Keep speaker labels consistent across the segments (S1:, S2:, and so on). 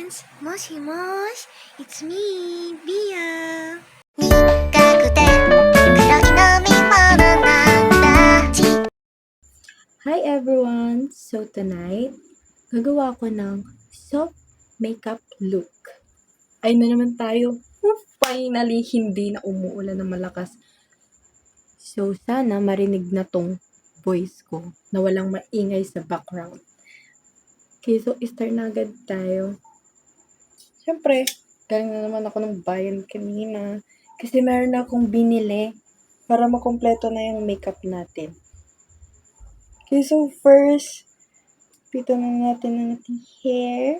S1: もしもし It's me, Bia.
S2: 苦くて黒い飲み物なんだ。
S3: Hi everyone! So tonight, gagawa ko ng soft makeup look. Ay na naman tayo. Finally, hindi na umuulan ng malakas. So sana marinig na tong voice ko na walang maingay sa background. Okay, so start na agad tayo. Siyempre, galing na naman ako ng bayan kanina. Kasi meron na akong binili para makumpleto na yung makeup natin. Okay, so first, pito na natin ang ating hair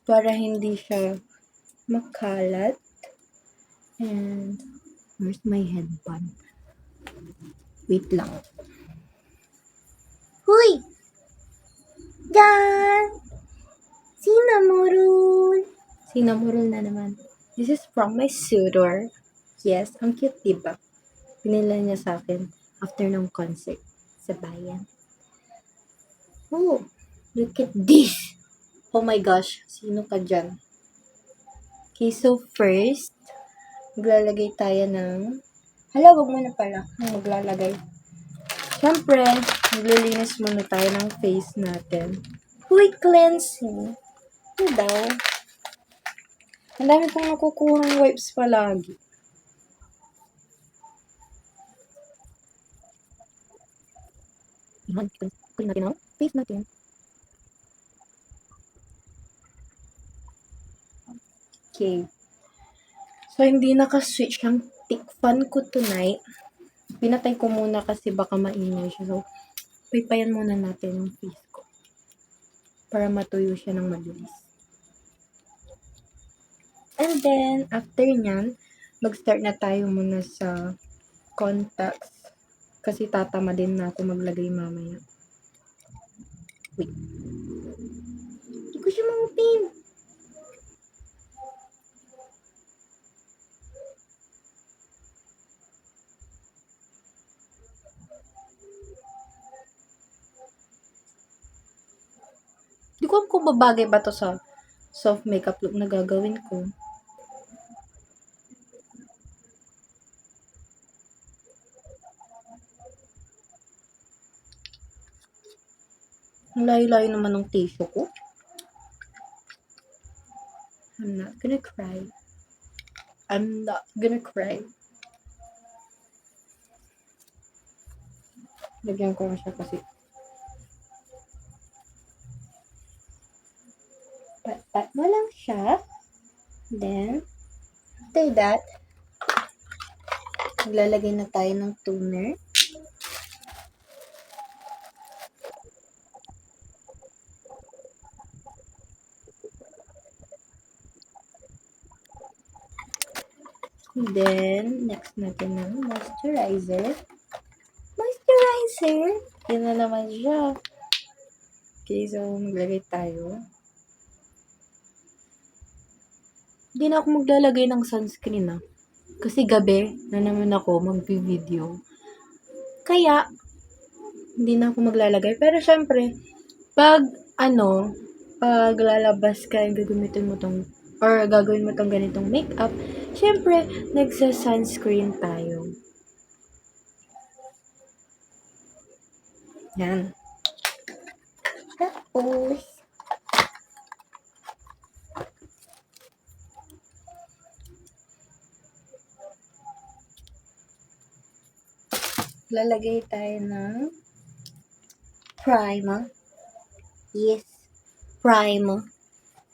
S3: para hindi siya makalat. And where's my headband? Wait lang.
S1: Huy! Yan! Sinamurul!
S3: Sinamurul na naman. This is from my suitor. Yes, ang cute, diba? Pinila niya sa akin after ng concert sa bayan. Oh, look at this! Oh my gosh, sino ka dyan? Okay, so first, maglalagay tayo ng... Hala, wag muna pala. Maglalagay. Siyempre, maglilinis muna tayo ng face natin. Huy, cleansing. Ano daw? Ang dami kong nakukuhang wipes palagi. Yan, clean natin ang face natin. Okay. So, hindi naka-switch ang thick fan ko tonight. Pinatay ko muna kasi baka maingay siya. So, paypayan muna natin yung face ko. Para matuyo siya ng mabilis. And then, after nyan, mag-start na tayo muna sa contacts. Kasi tatama din na ako maglagay mamaya. Wait. Hindi ko siya ma-open. Hindi ko alam kung babagay ba to sa soft makeup look na gagawin ko. Ang layo-layo naman ng tissue ko. I'm not gonna cry. I'm not gonna cry. Lagyan ko na siya kasi. Pat mo lang siya. Then, after that, maglalagay na tayo ng toner. Then, next natin ng moisturizer. Moisturizer! Yan na naman siya. Okay, so maglagay tayo. Hindi na ako maglalagay ng sunscreen kasi gabi na naman ako mag-video. Kaya, hindi na ako maglalagay. Pero syempre, pag lalabas ka, gagamitin mo tong, or gagawin mo tong ganitong makeup, syempre, nagsa-sunscreen tayo. Yan.
S1: Tapos,
S3: Lalagay tayo ng primer. Yes, primer.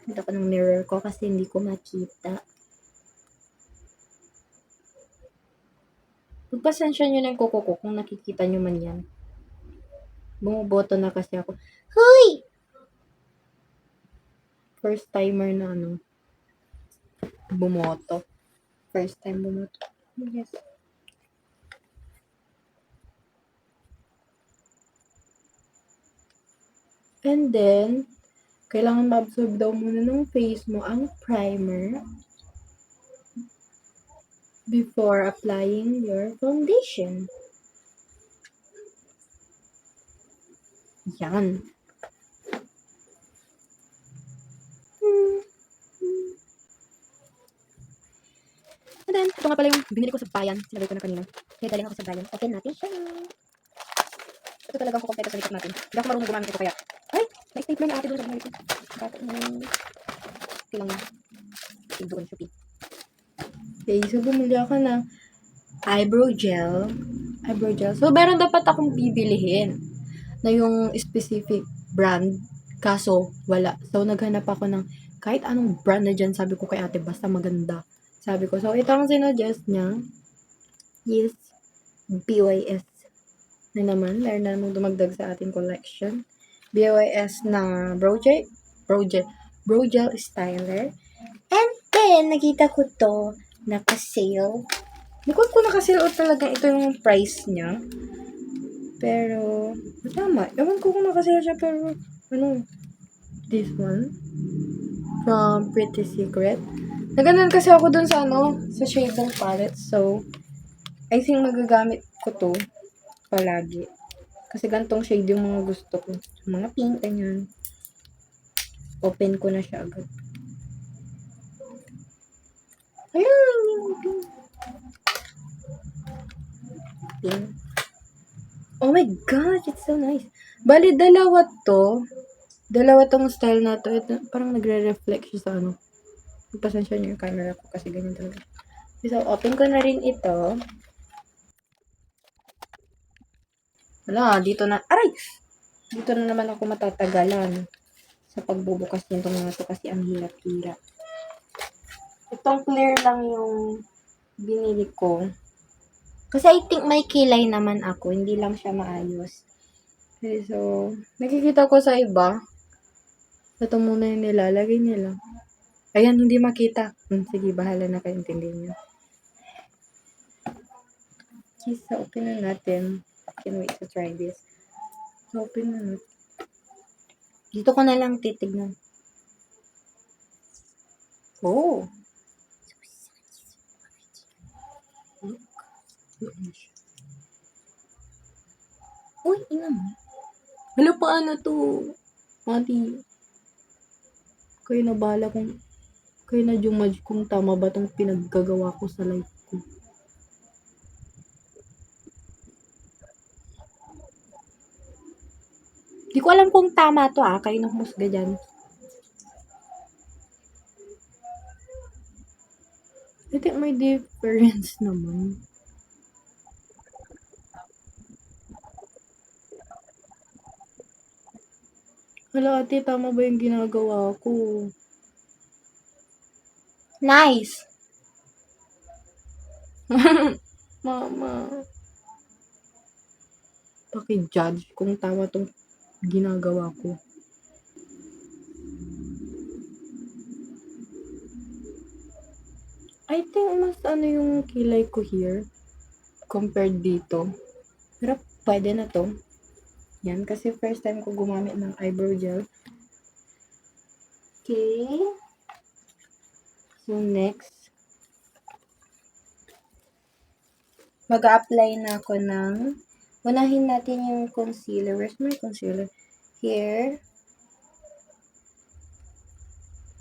S3: Ito ko ng mirror ko kasi hindi ko makita. Pagpasensya nyo na yung kuko ko kung nakikita nyo man yan. Bumuboto na kasi ako.
S1: huy!
S3: First timer na bumoto. First time bumoto. Yes. And then, kailangan ma-absorb daw muna ng face mo ang primer before applying your foundation. Yan. then, ito nga pala yung binili ko sa bayan. Sinabi ko na kanina. Kaya galing ako sa bayan. Open natin siya. Ito talagang kukompleto sa makeup natin. Hindi ako marunong gumamit ito kaya. Ay! May stapler na ate doon sa binili ko. Ito lang doon, Shopee. Okay, so bumili ako ng eyebrow gel. Eyebrow gel. So, meron dapat akong bibilihin na yung specific brand. Kaso, wala. So, naghanap ako ng kahit anong brand na dyan. Sabi ko kay ate, basta maganda. Sabi ko, so, ito ang sinuggest niya. Yes. BYS na naman. Meron na namang dumagdag sa ating collection. BYS na brow gel styler. And then, nakita ko to, naka-sale. Hindi ko naka-sale o talaga ito yung price niya. Pero, tama. Ewan ko kung naka-sale siya, pero, this one. From Pretty Secret. Naganan kasi ako dun sa, sa shading palette. So, I think magagamit ko to palagi. Kasi gantong shade yung mga gusto ko. Mga pink, ganyan. Open ko na siya agad. Ayan, yung pink. Pink. Oh my gosh, it's so nice. Bali, dalawa tong style na to. Ito, parang nagre-reflect siya sa Pasensya niyo yung camera ko kasi ganyan talaga. So, open ko na rin ito. Wala, dito na. Aray! Dito na naman ako matatagalan sa pagbubukas nito mga to kasi ang hirap-hirap. Itong clear lang yung binili ko. Kasi I think may kilay naman ako. Hindi lang siya maayos. Okay, so, nakikita ko sa iba. Ito muna yung nilalagay nila. Ayan, hindi makita. Sige, bahala na kayo intindihin nyo. Okay, so open na natin. Can't wait to try this. So, open na natin. Dito ko na lang titignan. Oh! Uy, ina mo. Hala, paano to? Mati. Kayo na bahala kayo na jumudge kung tama ba tong pinaggagawa ko sa life ko. Di ko alam kung tama to kayo na humusga dyan. I think may difference naman. Hala, ate, tama ba yung ginagawa ko? Nice! Mama. Paki-judge kung tama tong ginagawa ko. I think mas yung kilay ko here compared dito. Pero pwede na to. Yan, kasi first time ko gumamit ng eyebrow gel. Okay. So, next. Mag-a-apply na ako ng unahin natin yung concealer. Where's my concealer? Here.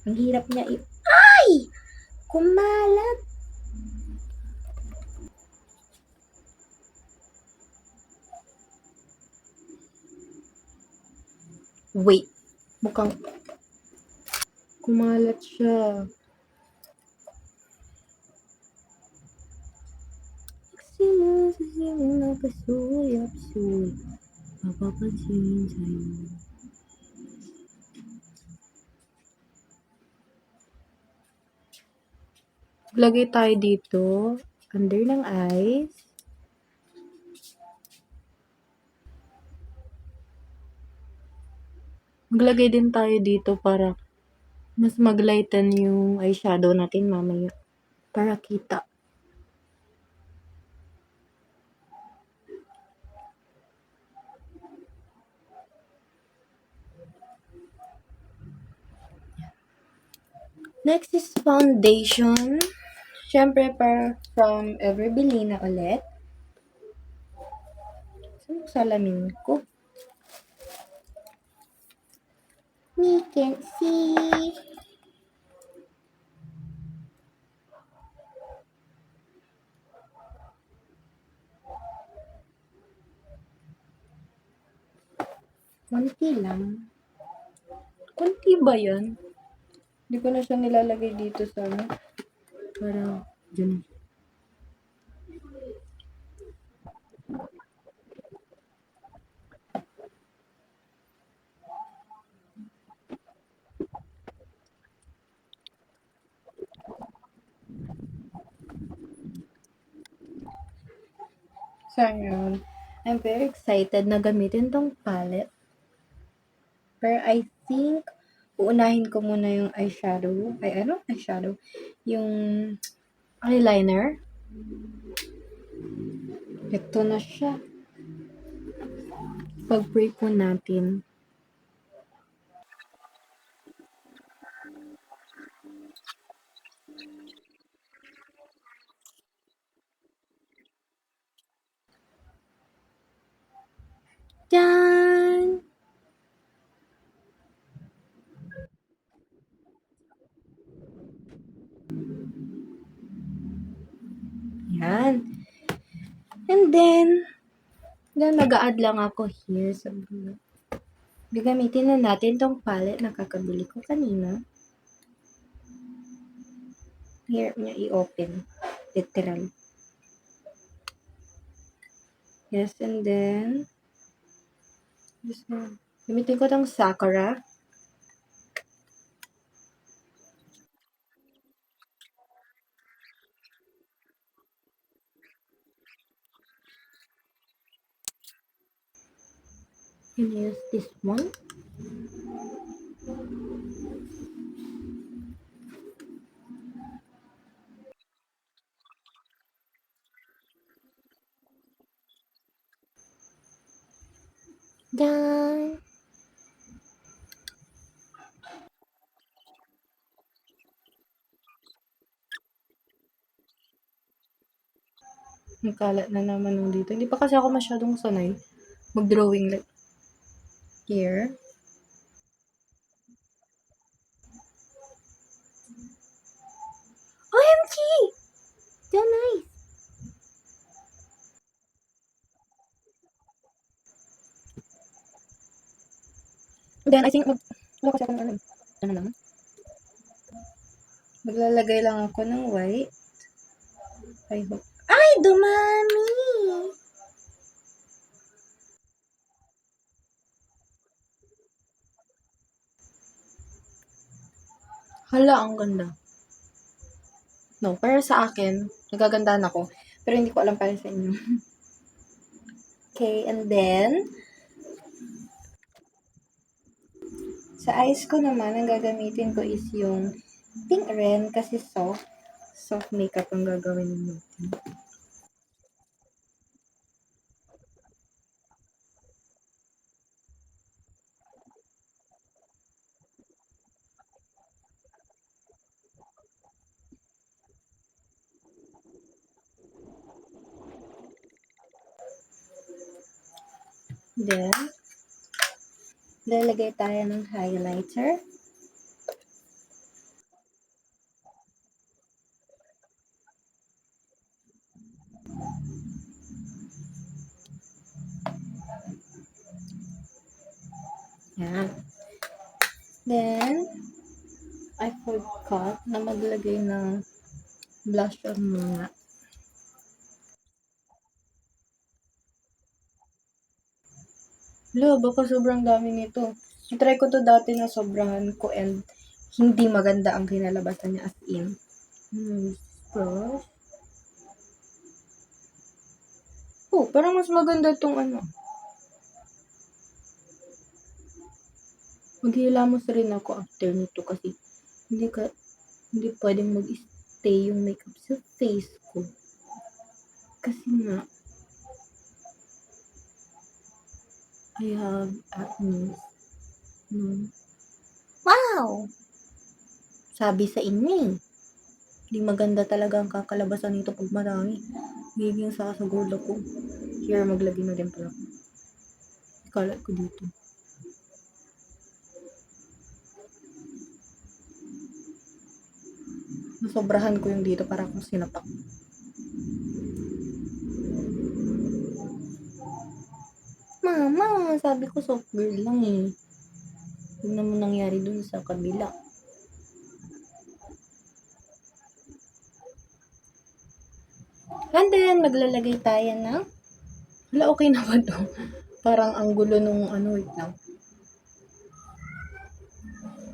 S3: Ang hirap niya Ay! Kumalat! Wait. Mukhang kumalat siya. Sino napasuy-apsuy mapapansin sa'yo. Maglagay tayo dito under ng eyes. Maglagay din tayo dito para mas maglighten yung eyeshadow natin mamaya. Para kita. Next is foundation. Siyempre, from Everbelina ulit. Saan yung salamin ko? We can see. Konti lang. Konti ba yan? Hindi ko na siya nilalagay dito sa ano. Parang, dyan. So, yun. I'm very excited na gamitin tong palette. Pero I think, uunahin ko muna yung eyeshadow. Eyeshadow? Yung eyeliner. Ito na siya. Pag-pray po natin. Yan! Yan. And then mag-a-add lang ako here sa blue. Gagamitin na natin tong palette na kakabili ko kanina. Here niya i-open. Literal. Yes, and then this one. Gamitin ko tong Sakura. And use this one. Done! Ang kalat na naman nung dito. Hindi pa kasi ako masyadong sanay mag-drawing like here. OMG! So nice! Then, I think wala kasi akong ano lang. Maglalagay lang ako ng white. I hope. Ay, dumami! Hala, ang ganda. No, para sa akin, nagagandahan ako. Pero hindi ko alam para sa inyo. Okay, and then, sa eyes ko naman, ang gagamitin ko is yung pink red kasi soft makeup ang gagawin natin. Then, lalagay tayo ng highlighter. Yan. Then, I forgot na maglagay ng blush on muna. Lo, baka sobrang dami nito. I-try ko to dati na sobrahan ko and hindi maganda ang kinalabasan niya as in. Brush. Oh, parang mas maganda tong ano. Maghihilamos rin ako after nito kasi hindi pwedeng mag-stay yung makeup sa face ko. Kasi nga, I have acne. No. Wow! Sabi sa inyo eh. Hindi maganda talaga ang kakalabasan nito pag marami. Giging sasagod ako. Here, maglagay na din pala. Kalat ko dito. Nasobrahan ko yung dito para akong sinapak. Mama, nga sabi ko soft girl lang eh. Tignan mo nangyari dun sa kabila. And then, maglalagay tayo ng... Wala, okay na ba to? Parang ang gulo nung wait lang.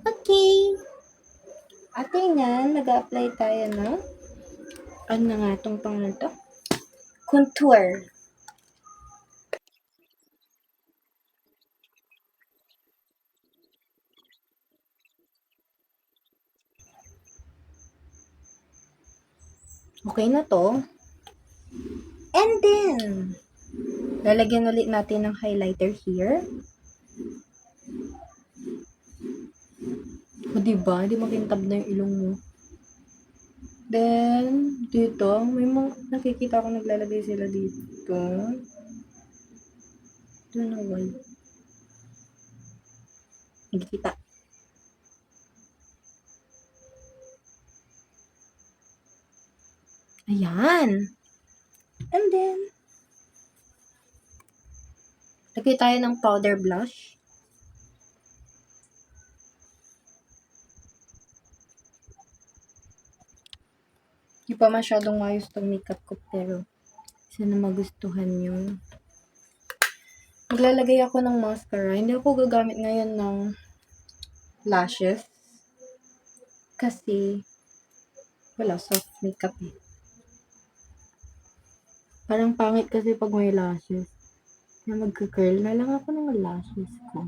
S3: Okay. At yan, mag-a-apply tayo ng... Ano na nga itong pangalan to? Contour. Okay na to. And then, lalagyan ulit natin ng highlighter here. O diba? Di makintab na yung ilong mo. Then, dito, may mga nakikita ko naglalagay sila dito. Don't know why. Nagkikita. Ayan. And then, lagay tayo ng powder blush. Hindi pa masyadong ayos tong makeup ko, pero sana magustuhan nyo. Maglalagay ako ng mascara. Hindi ako gagamit ngayon ng lashes. Kasi, wala, soft makeup eh. Parang pangit kasi pag may lashes. Kaya magka-curl na lang ako ng lashes ko.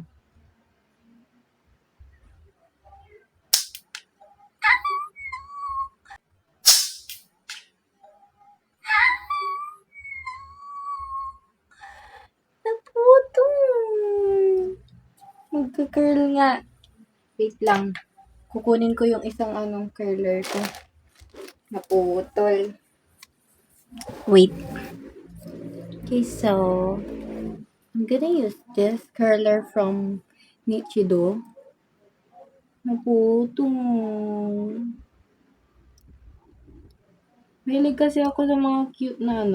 S3: Naputol! Magka-curl nga. Wait lang. Kukunin ko yung isang curler ko. Naputol. Wait. Okay, so I'm gonna use this curler from Nichido. Naputol. Mahilig kasi ako sa mga cute na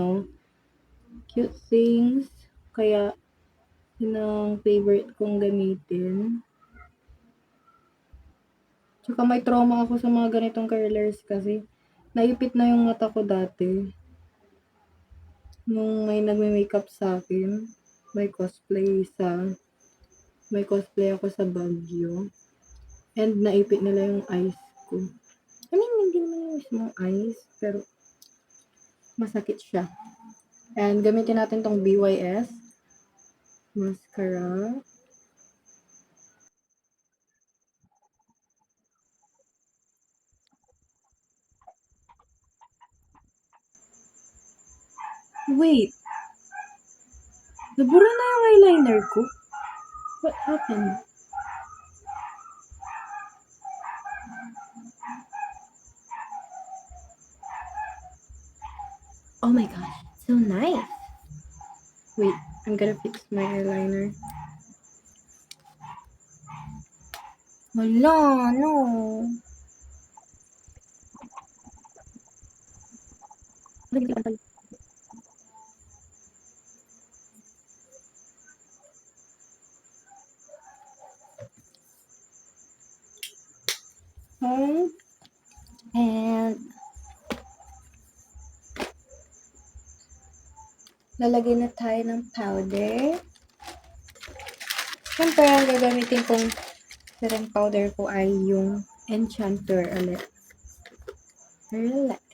S3: cute things. Kaya, yun ang favorite kong gamitin. Tsaka may trauma ako sa mga ganitong curlers kasi naipit na yung mata ko dati. Nung may nagme-makeup sa akin, may cosplay ako sa Baguio. And naipit nila yung eyes ko. I mean, hindi naman yung mismong eyes, pero masakit siya. And gamitin natin tong BYS mascara. Wait. Nabura na yung eyeliner ko. What happened? Oh my gosh, so nice. Wait, I'm gonna fix my eyeliner. Wala, no. And lalagay na tayo ng powder. Siyempre, ang gagamitin kong setting powder ko ay yung Enchanter ulit. Relax.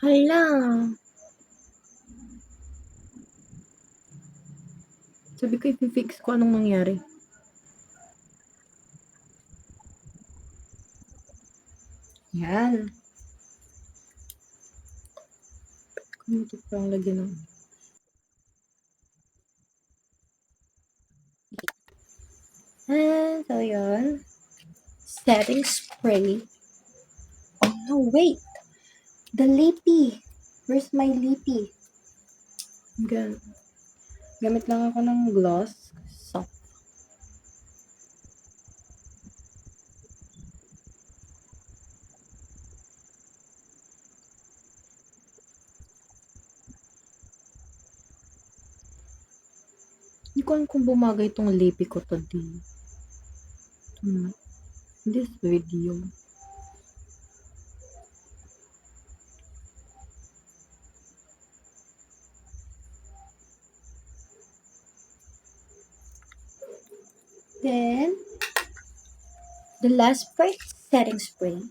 S3: Hala. Sabi ko, i-fix ko anong nangyari. Yan. Kung ito parang lagyan ng... And so yun. Setting spray. Oh no, wait. The lippy. Where's my lippy? Gamit lang ako ng gloss. Soft. Hindi ko alam kung bumagay itong lippy ko today. This video. Then, the last spray, setting spray.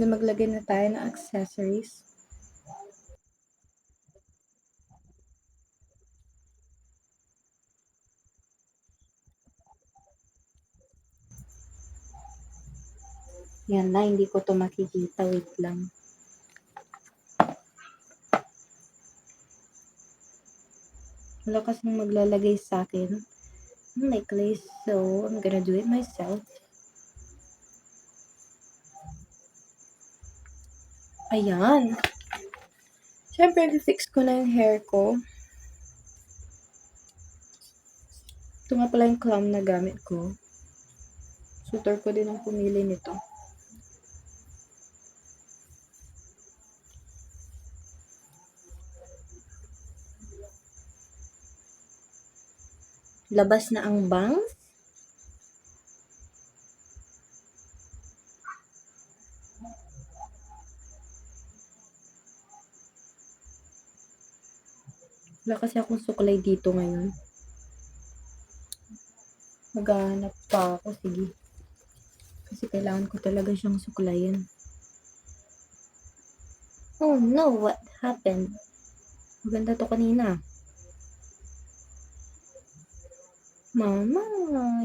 S3: Then, maglagay na tayo ng accessories. Yan na, hindi ko to makikita. Wait lang. Wala kasing maglalagay sa akin ng necklace, so I'm gonna do it myself. Ayan. Siyempre, fix ko na yung hair ko. Ito nga pala yung clown na gamit ko. Suitor ko din ang pumili nito. Labas na ang bangs. Wala kasi akong suklay dito ngayon. Maghahanap pa ako. Sige. Kasi kailangan ko talaga siyang suklayan. Oh no, what happened? Maganda to kanina. Mama,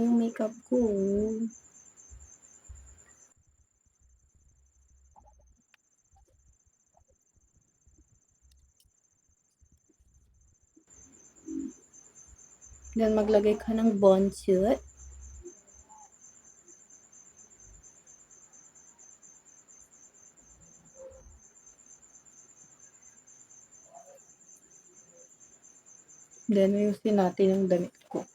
S3: yung makeup ko. Then, maglagay ka ng bonsuit. Then, ayusin natin yung damit ko.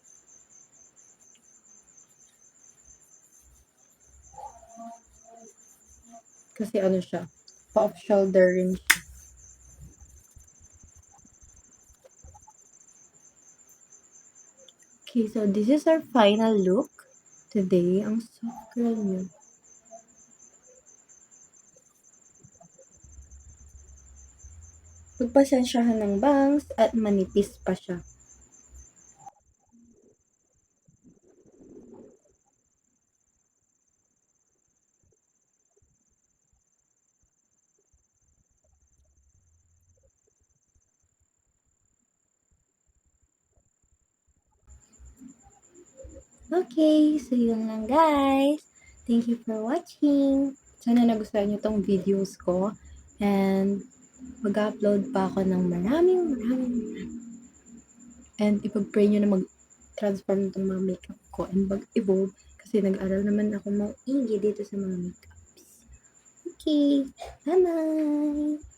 S3: Kasi ano siya, pa-off shoulder rin siya. Okay, so this is our final look. Today, ang soft girl niyo. Pagpasensyahan ng bangs at manipis pa siya. Okay, so yun lang guys. Thank you for watching. Sana nagustuhan nyo tong videos ko. And mag-upload pa ako ng maraming. And ipag-pray nyo na mag-transform itong mga makeup ko and mag-evolve. Kasi nag-aral naman ako maigi dito sa mga makeups. Okay, bye-bye!